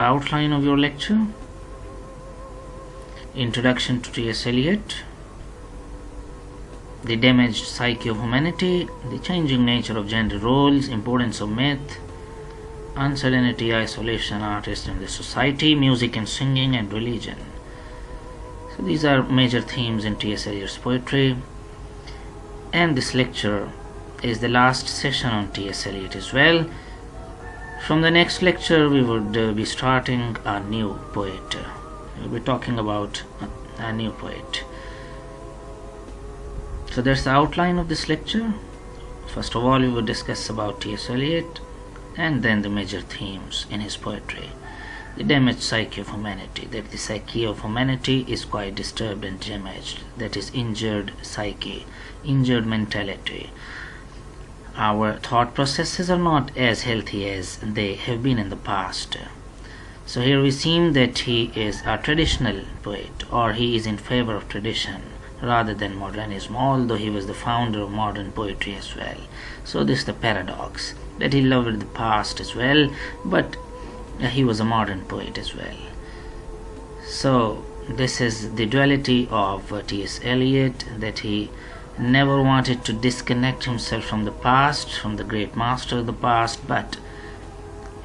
Outline of your lecture: Introduction to T.S. Eliot, the damaged psyche of humanity, the changing nature of gender roles, importance of myth, uncertainty, isolation, artists and the society, music and singing, and religion. So these are major themes in T.S. Eliot's poetry, and this lecture is the last session on T.S. Eliot as well. From the next lecture we would be starting a new poet. We'll be talking about a new poet. So that's the outline of this lecture. First of all, we will discuss about T.S. Eliot and then the major themes in his poetry. The damaged psyche of humanity, that the psyche of humanity is quite disturbed and damaged, that is injured psyche, injured mentality. Our thought processes are not as healthy as they have been in the past. So here we see that he is a traditional poet, or he is in favor of tradition rather than modernism, although he was the founder of modern poetry as well. So this is the paradox, that he loved the past as well, but he was a modern poet as well. So this is the duality of T.S. Eliot, that he never wanted to disconnect himself from the past, from the great master of the past, but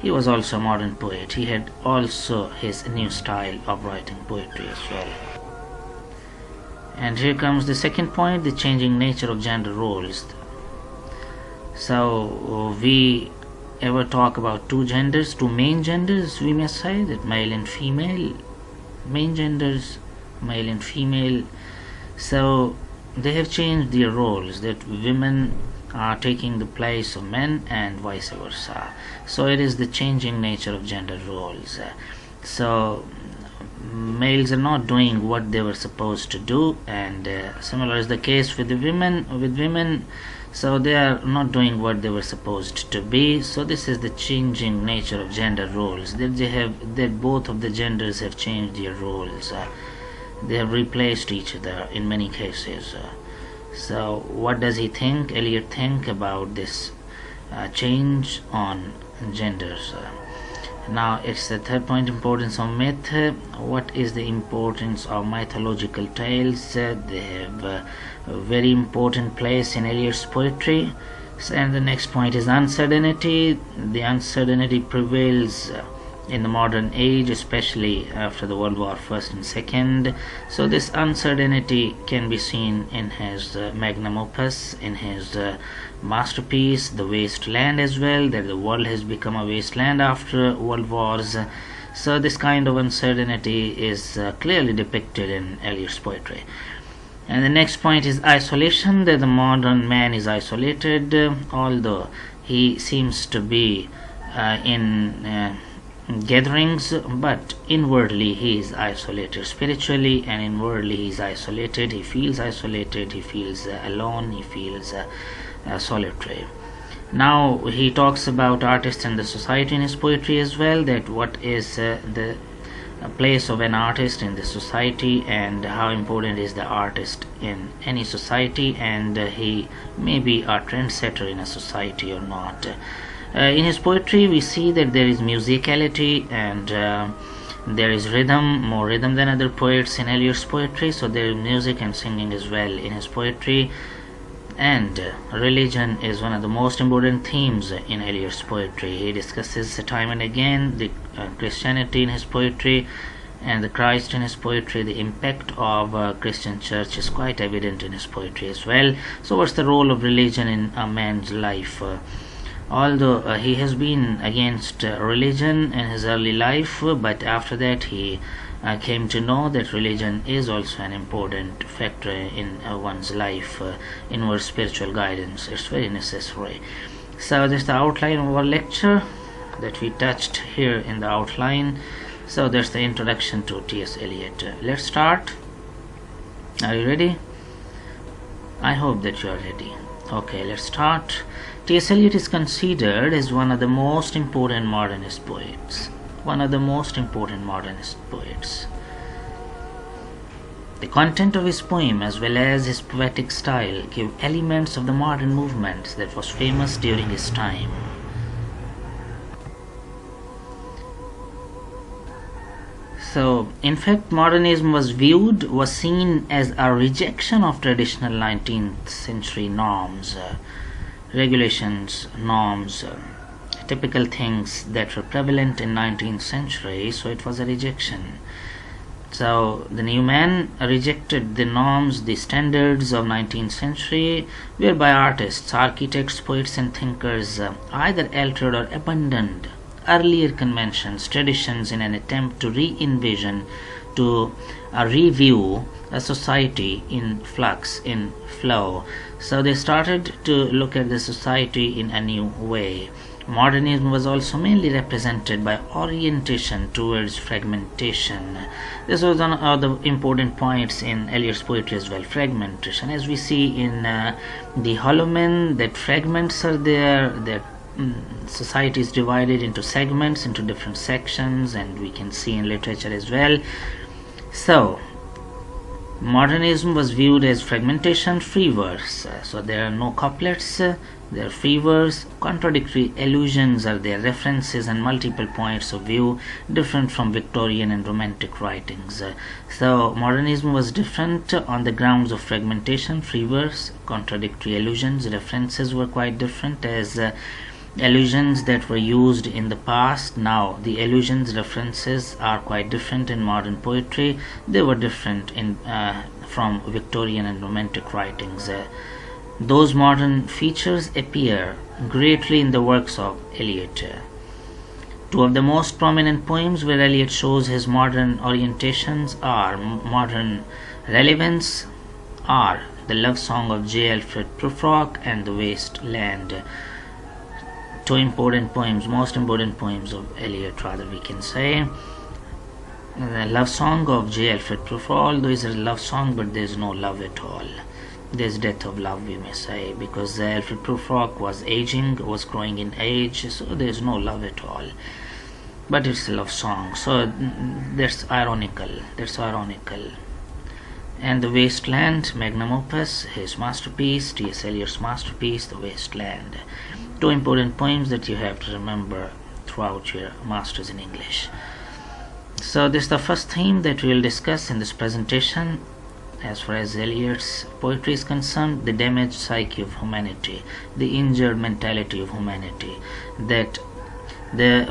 he was also a modern poet. He had also his new style of writing poetry as well. And here comes the second point, the changing nature of gender roles. So we ever talk about two genders, two main genders, we may say, that male and female, main genders, male and female. So they have changed their roles, that women are taking the place of men and vice versa. So it is the changing nature of gender roles. So males are not doing what they were supposed to do, and similar is the case with the women. So they are not doing what they were supposed to be. So this is the changing nature of gender roles, that both of the genders have changed their roles. They have replaced each other in many cases. So what does he think, Eliot think about this change on genders? Now it's the third point, importance of myth. What is the importance of mythological tales? They have a very important place in Eliot's poetry. And the next point is uncertainty. The uncertainty prevails in the modern age, especially after the World War First and Second. So this uncertainty can be seen in his magnum opus, in his masterpiece, The Wasteland, as well, that the world has become a wasteland after world wars. So this kind of uncertainty is clearly depicted in Eliot's poetry. And the next point is isolation, that the modern man is isolated, although he seems to be in gatherings, but inwardly he is isolated. Spiritually and inwardly he is isolated. He feels isolated, he feels alone, he feels solitary. Now he talks about artists and the society in his poetry as well, that what is the place of an artist in the society, and how important is the artist in any society, and he may be a trendsetter in a society or not. In his poetry we see that there is musicality, and there is rhythm, more rhythm than other poets in Eliot's poetry. So there is music and singing as well in his poetry. And religion is one of the most important themes in Eliot's poetry. He discusses time and again the Christianity in his poetry and the Christ in his poetry. The impact of Christian church is quite evident in his poetry as well. So what's the role of religion in a man's life? Although he has been against religion in his early life, but after that he came to know that religion is also an important factor in one's life. Inward spiritual guidance, it's very necessary. So this is the outline of our lecture that we touched here in the outline. So that's the introduction to T.S. Eliot. Let's start. Are you ready? I hope that you are ready. Okay, let's start. T.S. Eliot is considered as one of the most important modernist poets. One of the most important modernist poets. The content of his poem as well as his poetic style give elements of the modern movement that was famous during his time. So, in fact, modernism was seen as a rejection of traditional 19th century norms, regulations, norms, typical things that were prevalent in 19th century. So it was a rejection. So the new man rejected the norms, the standards of 19th century, whereby artists, architects, poets, and thinkers either altered or abandoned earlier conventions, traditions in an attempt to re-envision, to review a society in flux, in flow. So they started to look at the society in a new way. Modernism was also mainly represented by orientation towards fragmentation. This was one of the important points in Eliot's poetry as well, fragmentation. As we see in the Hollow Men, that fragments are there, that society is divided into segments, into different sections, and we can see in literature as well. So modernism was viewed as fragmentation, free verse. So there are no couplets, there are free verse, contradictory allusions are there, references and multiple points of view, different from Victorian and Romantic writings. So modernism was different on the grounds of fragmentation, free verse, contradictory allusions, references were quite different, as allusions that were used in the past, now the allusions, references are quite different in modern poetry. They were different in from Victorian and Romantic writings. Those modern features appear greatly in the works of Eliot. Two of the most prominent poems where Eliot shows his modern orientations are modern relevance are the love song of J. Alfred Profrock and the Wasteland. Two important poems, most important poems of Eliot, rather we can say. The love song of J. Alfred Profrock, although it's a love song, but there's no love at all. There's death of love, we may say, because Alfred Profrock was aging, was growing in age, so there's no love at all. But it's a love song, so that's ironical. That's ironical. And the Wasteland, magnum opus, his masterpiece, T.S. Eliot's masterpiece, the Wasteland. Two important poems that you have to remember throughout your masters in English. So this is the first theme that we will discuss in this presentation. As far as Eliot's poetry is concerned, the damaged psyche of humanity, the injured mentality of humanity, that the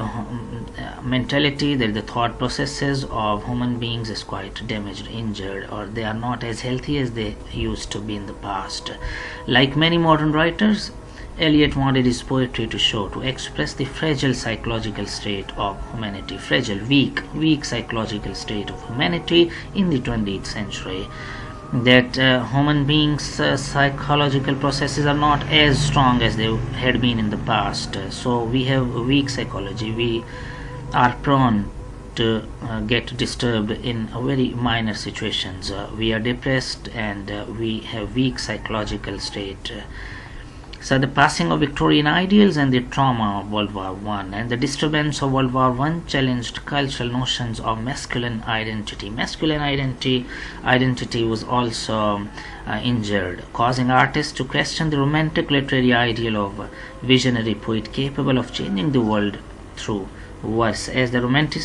mentality, that the thought processes of human beings is quite damaged, injured, or they are not as healthy as they used to be in the past. Like many modern writers, Eliot wanted his poetry to show, to express the fragile psychological state of humanity, fragile, weak psychological state of humanity in the 20th century. That human beings' psychological processes are not as strong as they had been in the past. So we have weak psychology. We are prone to get disturbed in very minor situations. We are depressed and we have weak psychological state. So the passing of Victorian ideals and the trauma of World War I and the disturbance of World War I challenged cultural notions of masculine identity. Masculine identity was also injured, causing artists to question the romantic literary ideal of a visionary poet capable of changing the world through verse. As the romantic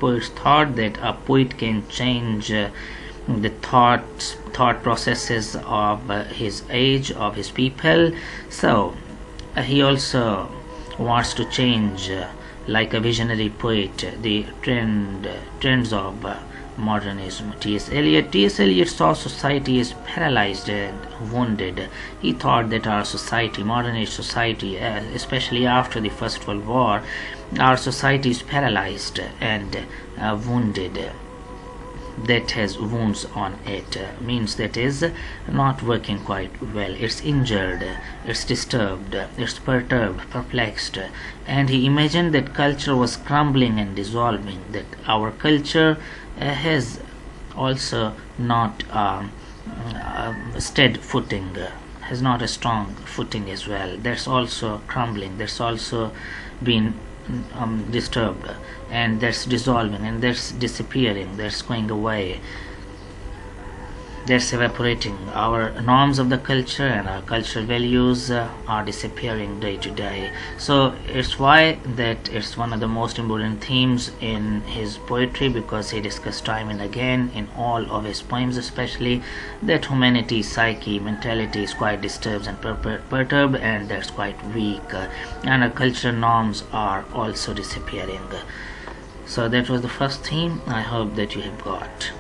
poets thought that a poet can change the thought processes of his age, of his people. So he also wants to change, like a visionary poet, the trends of modernism. T.S. Eliot saw society as paralyzed and wounded. He thought that our society, modern age society, especially after the First World War, our society is paralyzed and wounded. That has wounds on it, means that is not working quite well. It's injured, it's disturbed, it's perturbed, perplexed, and he imagined that culture was crumbling and dissolving, that our culture has also not stead footing, has not a strong footing as well. That's also crumbling, that's also been disturbed, and that's dissolving, and that's disappearing, that's going away. that's evaporating. Our norms of the culture and our cultural values are disappearing day to day. So it's why that it's one of the most important themes in his poetry, because he discussed time and again in all of his poems, especially that humanity, psyche, mentality is quite disturbed and perturbed, and that's quite weak, and our cultural norms are also disappearing. So that was the first theme. I hope that you have got.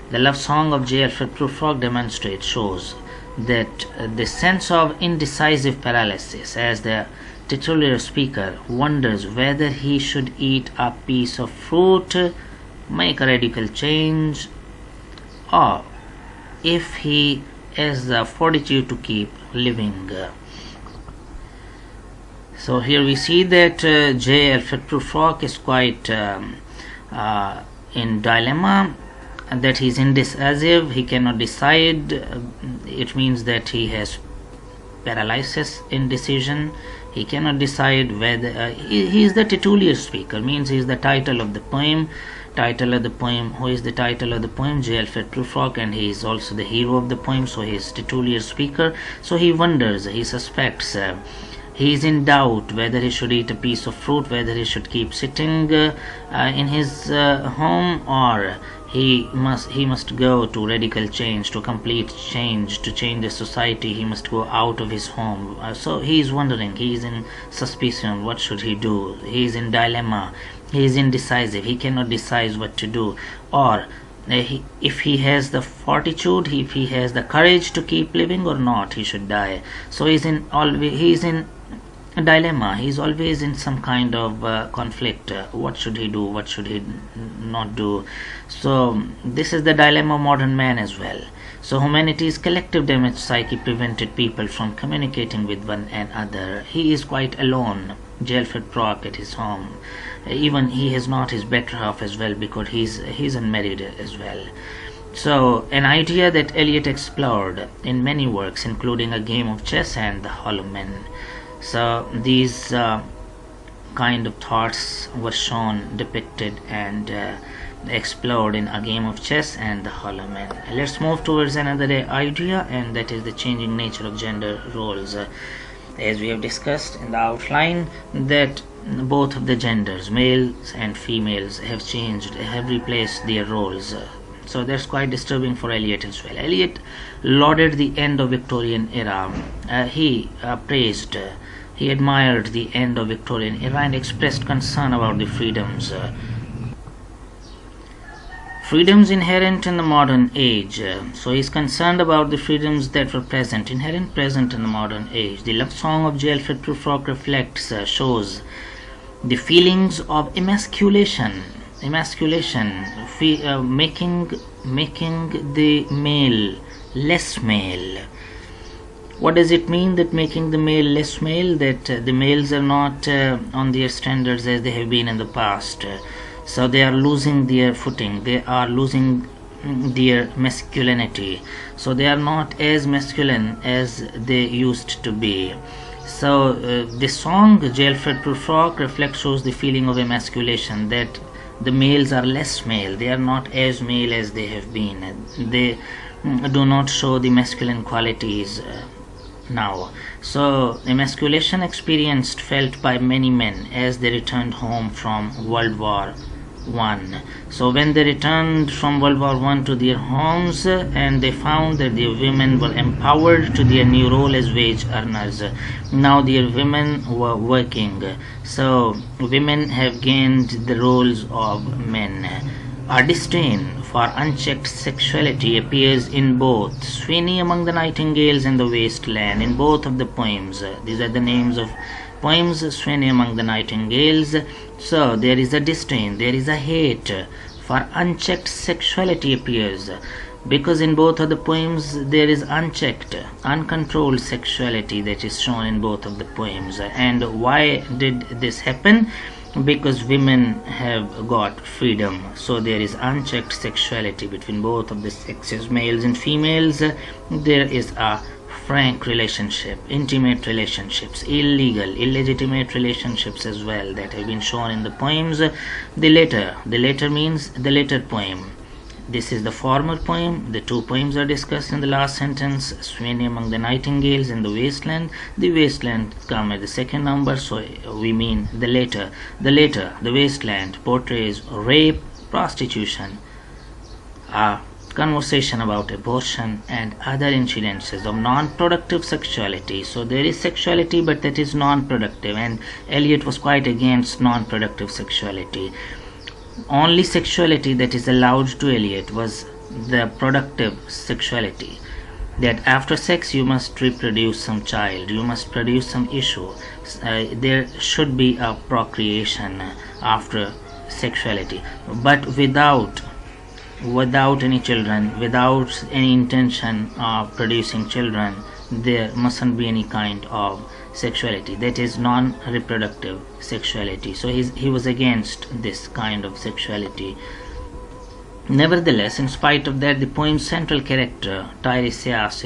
The love song of J. Alfred Profrock shows that the sense of indecisive paralysis, as the titular speaker wonders whether he should eat a piece of fruit, make a radical change, or if he has the fortitude to keep living. So here we see that J. Alfred Profrock is quite in dilemma, and that he is indecisive. He cannot decide. It means that he has paralysis, indecision. He cannot decide whether he is the titular speaker, means he is the title of the poem. Who is the title of the poem? J. Alfred Profrock, and he is also the hero of the poem, so he is titular speaker. So he wonders, he suspects, he is in doubt whether he should eat a piece of fruit, whether he should keep sitting in his home, or he must go to radical change, to complete change, to change the society. He must go out of his home. So he is wondering, he is in suspicion, what should he do? He is in dilemma, he is indecisive, he cannot decide what to do. Or if he has the fortitude, if he has the courage to keep living or not, he should die. So he is in a dilemma. He is always in some kind of conflict. What should he do? What should he not do? So this is the dilemma of modern man as well. So humanity's collective damaged psyche prevented people from communicating with one another. He is quite alone, J. Alfred Profrock, at his home. Even he has not his better half as well, because he's unmarried as well. So an idea that Eliot explored in many works, including A Game of Chess and The Hollow Man. So these kind of thoughts were shown, depicted, and explored in A Game of Chess and The Hollow Man. Let's move towards another idea, and that is the changing nature of gender roles. As we have discussed in the outline, that both of the genders, males and females, have changed, have replaced their roles. So that's quite disturbing for Eliot as well. Eliot lauded the end of Victorian era. He praised, he admired the end of Victorian era and expressed concern about the freedoms inherent in the modern age. So he is concerned about the freedoms that were present in the modern age. The love song of J. Alfred Profrock reflects, shows the feelings of emasculation, making the male less male. What does it mean, that making the male less male? That the males are not on their standards as they have been in the past. So they are losing their footing, they are losing their masculinity. So they are not as masculine as they used to be. So this song, J. Alfred Profrock, shows the feeling of emasculation, that the males are less male, they are not as male as they have been. They do not show the masculine qualities now. So emasculation felt by many men as they returned home from World War I. So when they returned from World War I to their homes, and they found that their women were empowered to their new role as wage earners. Now their women were working. So women have gained the roles of men. A disdain for unchecked sexuality appears in both Sweeney Among the Nightingales and The Wasteland, in both of the poems. These are the names of poems, Sweeney Among the Nightingales. So there is a disdain, there is a hate for unchecked sexuality appears, because in both of the poems there is unchecked, uncontrolled sexuality that is shown in both of the poems. And why did this happen? Because women have got freedom. So there is unchecked sexuality between both of the sexes, males and females. There is a frank relationship, intimate relationships, illegitimate relationships as well, that have been shown in the poems. The later means the later poem. This is the former poem. The two poems are discussed in the last sentence. Sweeney among the nightingales in the wasteland. The wasteland come at the second number, so we mean the later. The wasteland portrays rape, prostitution, a conversation about abortion and other incidences of non-productive sexuality. So there is sexuality, but that is non-productive, and Eliot was quite against non-productive sexuality. Only sexuality that is allowed to Eliot was the productive sexuality, that after sex you must reproduce some child, you must produce some issue, there should be a procreation after sexuality, but without any children, without any intention of producing children, there mustn't be any kind of sexuality. That is non-reproductive sexuality. So he was against this kind of sexuality. Nevertheless, in spite of that, the poem's central character, Tiresias,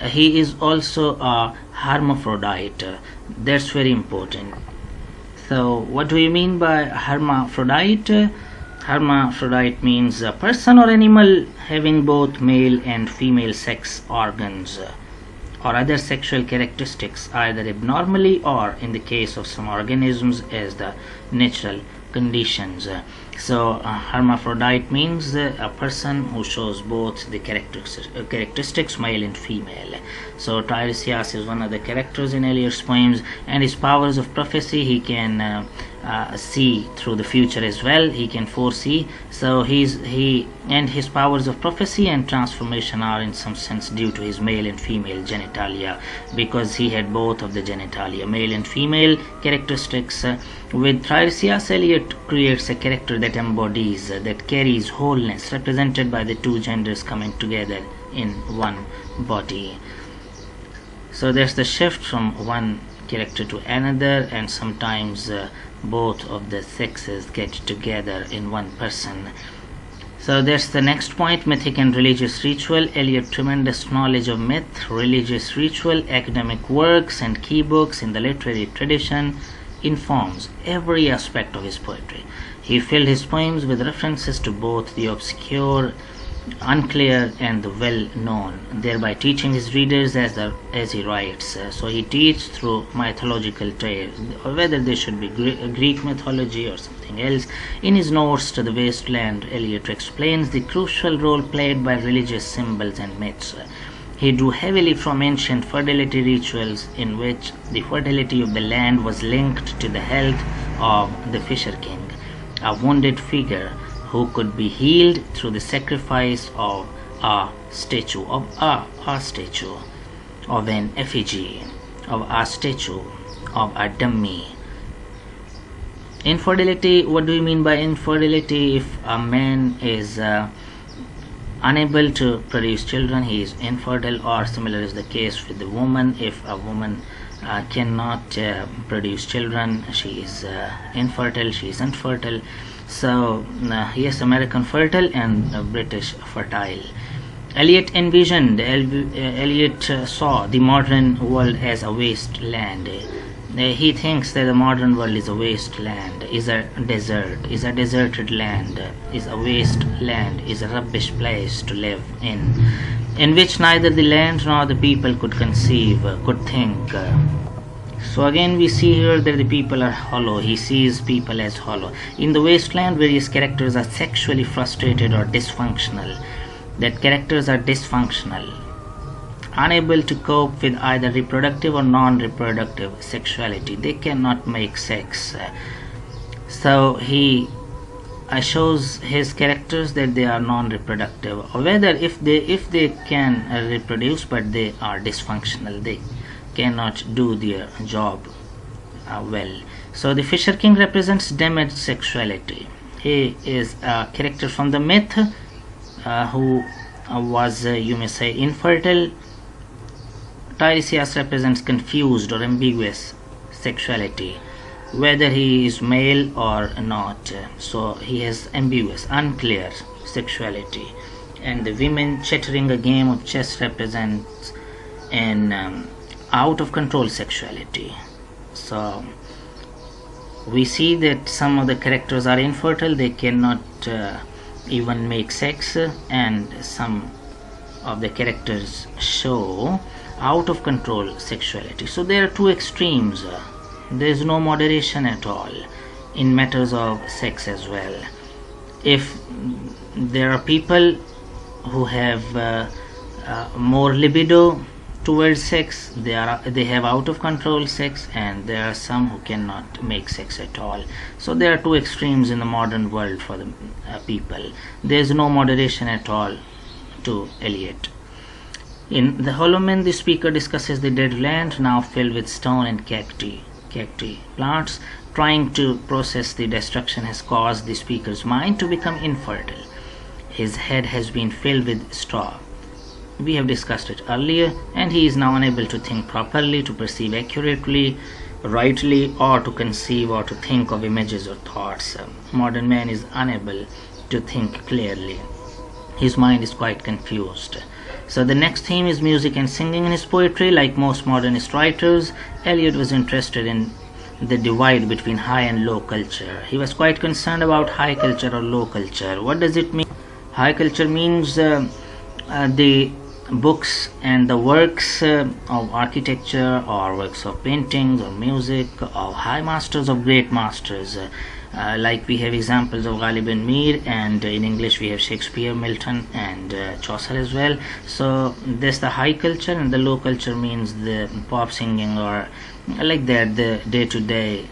he is also a hermaphrodite. That's very important. So what do you mean by hermaphrodite? Hermaphrodite means a person or animal having both male and female sex organs or other sexual characteristics, either abnormally or, in the case of some organisms, as the natural conditions. So hermaphrodite means a person who shows both the characteristics male and female. So Tiresias is one of the characters in Eliot's poems, and his powers of prophecy, he can see through the future as well, he can foresee. So his powers of prophecy and transformation are in some sense due to his male and female genitalia, because he had both of the genitalia, male and female characteristics. With Tiresias, Eliot creates a character that embodies, that carries wholeness, represented by the two genders coming together in one body. So there's the shift from one character to another, and sometimes both of the sexes get together in one person. So that's the next point, mythic and religious ritual. Eliot's tremendous knowledge of myth, religious ritual, academic works, and key books in the literary tradition informs every aspect of his poetry. He filled his poems with references to both the obscure, unclear, and the well-known, thereby teaching his readers as he writes. So he teaches through mythological tales, whether they should be Greek mythology or something else. In his notes to the Wasteland, Eliot explains the crucial role played by religious symbols and myths. He drew heavily from ancient fertility rituals, in which the fertility of the land was linked to the health of the Fisher King, a wounded figure who could be healed through the sacrifice of a statue, of an effigy, of a statue, of a dummy. Infertility, what do you mean by infertility? If a man is unable to produce children, he is infertile, or similar is the case with the woman. If a woman cannot produce children, she is infertile, she is infertile. So yes, American fertile and British fertile. Eliot saw the modern world as a wasteland. He thinks that the modern world is a wasteland, is a desert, is a deserted land, is a wasteland, is a rubbish place to live in which neither the land nor the people could conceive, could think. So again we see here that the people are hollow. He sees people as hollow. In the wasteland, various characters are sexually frustrated or dysfunctional. That characters are dysfunctional, unable to cope with either reproductive or non-reproductive sexuality. They cannot make sex. So he shows his characters that they are non-reproductive, or whether if they can reproduce, but they are dysfunctional. They cannot do their job well. So the Fisher King represents damaged sexuality. He is a character from the myth who was, you may say, infertile. Tiresias represents confused or ambiguous sexuality, whether he is male or not. So he has ambiguous, unclear sexuality. And the women chattering a game of chess represents an out of control sexuality. So we see that some of the characters are infertile. They cannot even make sex, and some of the characters show out of control sexuality. So there are two extremes. There is no moderation at all in matters of sex as well. If there are people who have more libido towards sex, they have out of control sex, and there are some who cannot make sex at all. So there are two extremes in the modern world for the people. There is no moderation at all to Eliot. In The Hollow Man, the speaker discusses the dead land now filled with stone and cacti plants. Trying to process the destruction has caused the speaker's mind to become infertile. His head has been filled with straw. We have discussed it earlier, and he is now unable to think properly, to perceive accurately, rightly, or to conceive or to think of images or thoughts. Modern man is unable to think clearly. His mind is quite confused. So the next theme is music and singing in his poetry. Like most modernist writers, Eliot was interested in the divide between high and low culture. He was quite concerned about high culture or low culture. What does it mean? High culture means the books and the works of architecture, or works of paintings or music of high masters, of great masters. Like we have examples of Ghalib and Mir, and in English we have Shakespeare, Milton, and Chaucer as well. So this the high culture, and the low culture means the pop singing, or like that, the day-to-day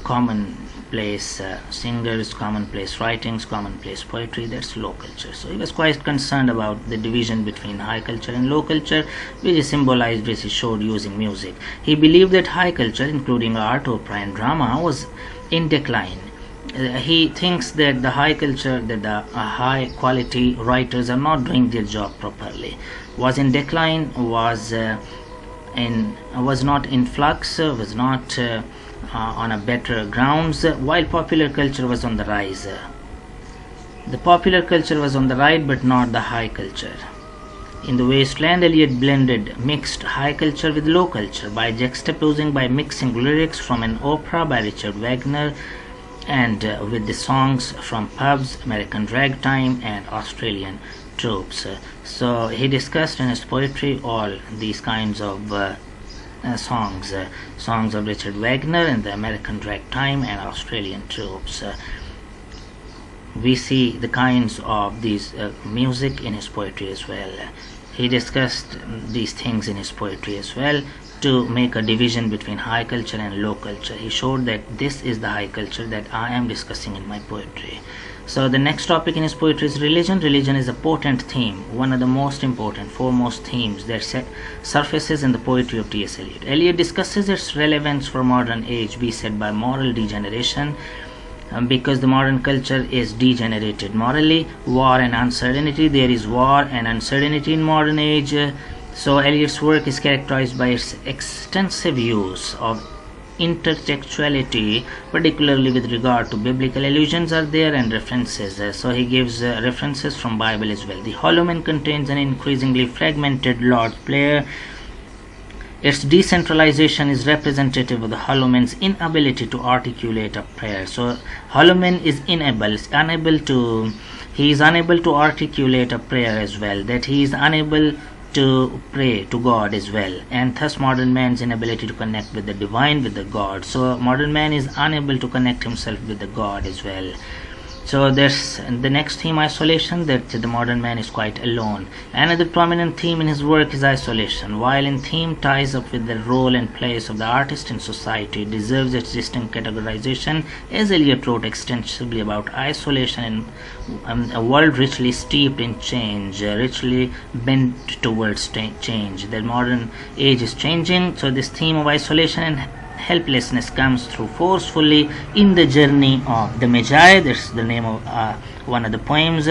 commonplace singers, commonplace writings, commonplace poetry. That's low culture. So he was quite concerned about the division between high culture and low culture, which is symbolized, which is showed using music. He believed that high culture, including art, opera, and drama, was in decline. He thinks that the high culture, that the high quality writers are not doing their job properly, was in decline, was not in flux, was not on a better grounds, while popular culture was on the rise. The popular culture was on the rise, but not the high culture. In the Wasteland, Eliot mixed high culture with low culture by juxtaposing, by mixing lyrics from an opera by Richard Wagner and with the songs from pubs, American ragtime, and Australian tropes. So he discussed in his poetry all these kinds of songs of Richard Wagner and the American ragtime and Australian tropes. We see the kinds of these music in his poetry as well. He discussed these things in his poetry as well, to make a division between high culture and low culture. He showed that this is the high culture that I am discussing in my poetry. So the next topic in his poetry is religion. Religion is a potent theme, one of the most important, foremost themes that surfaces in the poetry of T.S. Eliot. Eliot discusses its relevance for modern age, beset by moral degeneration, because the modern culture is degenerated morally. War and uncertainty. There is war and uncertainty in modern age. So Eliot's work is characterized by its extensive use of intertextuality, particularly with regard to biblical allusions are there, and references. So he gives references from Bible as well. The Hollow Man contains an increasingly fragmented Lord's Prayer. Its decentralization is representative of the Hollow Man's inability to articulate a prayer. So Hollow Man is unable to articulate a prayer as well, that he is unable to pray to God as well, and thus modern man's inability to connect with the divine, with the God. So modern man is unable to connect himself with the God as well. So there's the next theme, isolation, that the modern man is quite alone. Another prominent theme in his work is isolation. While in theme ties up with the role and place of the artist in society, it deserves its distinct categorization, as Eliot wrote extensively about isolation in a world richly steeped in change, richly bent towards change. The modern age is changing, so this theme of isolation and helplessness comes through forcefully in the Journey of the Magi. That's the name of one of the poems.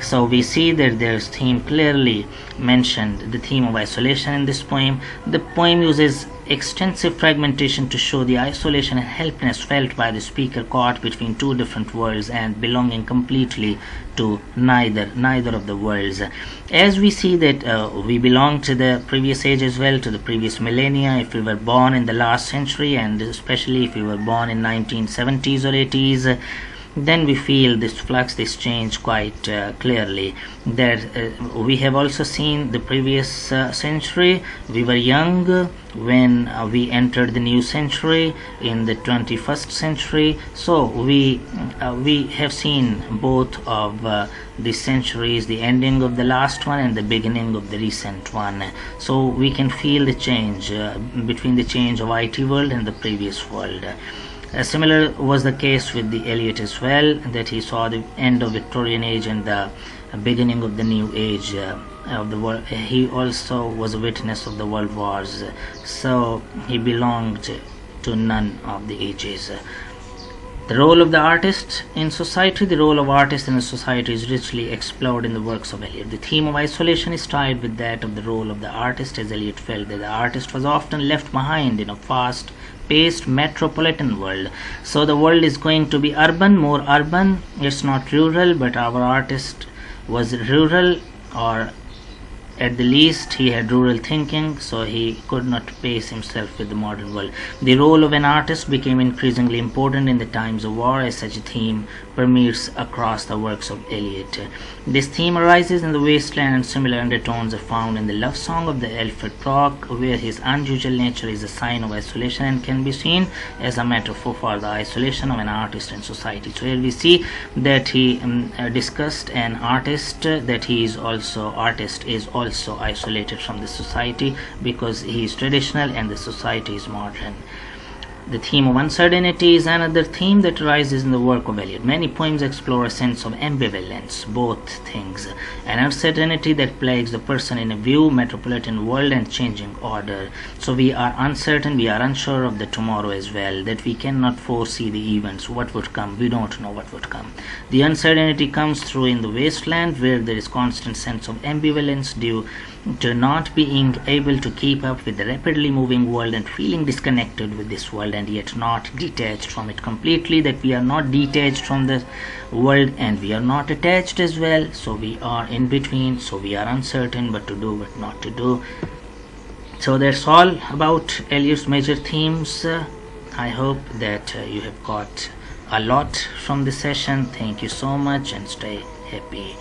So we see that there's theme clearly mentioned, the theme of isolation in this poem. The poem uses extensive fragmentation to show the isolation and helplessness felt by the speaker, caught between two different worlds and belonging completely to neither of the worlds. As we see that we belong to the previous age as well, to the previous millennia. If we were born in the last century, and especially if we were born in 1970s or 80s, then we feel this flux, this change quite clearly. That we have also seen the previous century. We were young when we entered the new century in the 21st century. So we have seen both of the centuries, the ending of the last one and the beginning of the recent one. So we can feel the change between the change of IT world and the previous world. Similar was the case with the Eliot as well, that he saw the end of Victorian age and the beginning of the new age of the world. He also was a witness of the world wars, so he belonged to none of the ages. The role of the artist in society. The role of artist in a society is richly explored in the works of Eliot. The theme of isolation is tied with that of the role of the artist, as Eliot felt that the artist was often left behind in a fast-paced metropolitan world. So the world is going to be urban, more urban. It's not rural, but our artist was rural, or at the least he had rural thinking, so he could not pace himself with the modern world. The role of an artist became increasingly important in the times of war, as such a theme permeates across the works of Eliot. This theme arises in the Wasteland, and similar undertones are found in the love song of the elf Profrock, where his unusual nature is a sign of isolation and can be seen as a metaphor for the isolation of an artist in society. So here we see that he discussed an artist, that he is also isolated from the society because he is traditional and the society is modern. The theme of uncertainty is another theme that arises in the work of Eliot. Many poems explore a sense of ambivalence, both things, an uncertainty that plagues the person in a view, metropolitan world and changing order. So we are uncertain, we are unsure of the tomorrow as well, that we cannot foresee the events, what would come, we don't know what would come. The uncertainty comes through in the Wasteland, where there is constant sense of ambivalence due to not being able to keep up with the rapidly moving world and feeling disconnected with this world and yet not detached from it completely, that we are not detached from the world and we are not attached as well, so we are in between, so we are uncertain what to do, what not to do. So that's all about Eliot's major themes. I hope that you have got a lot from this session. Thank you so much and stay happy.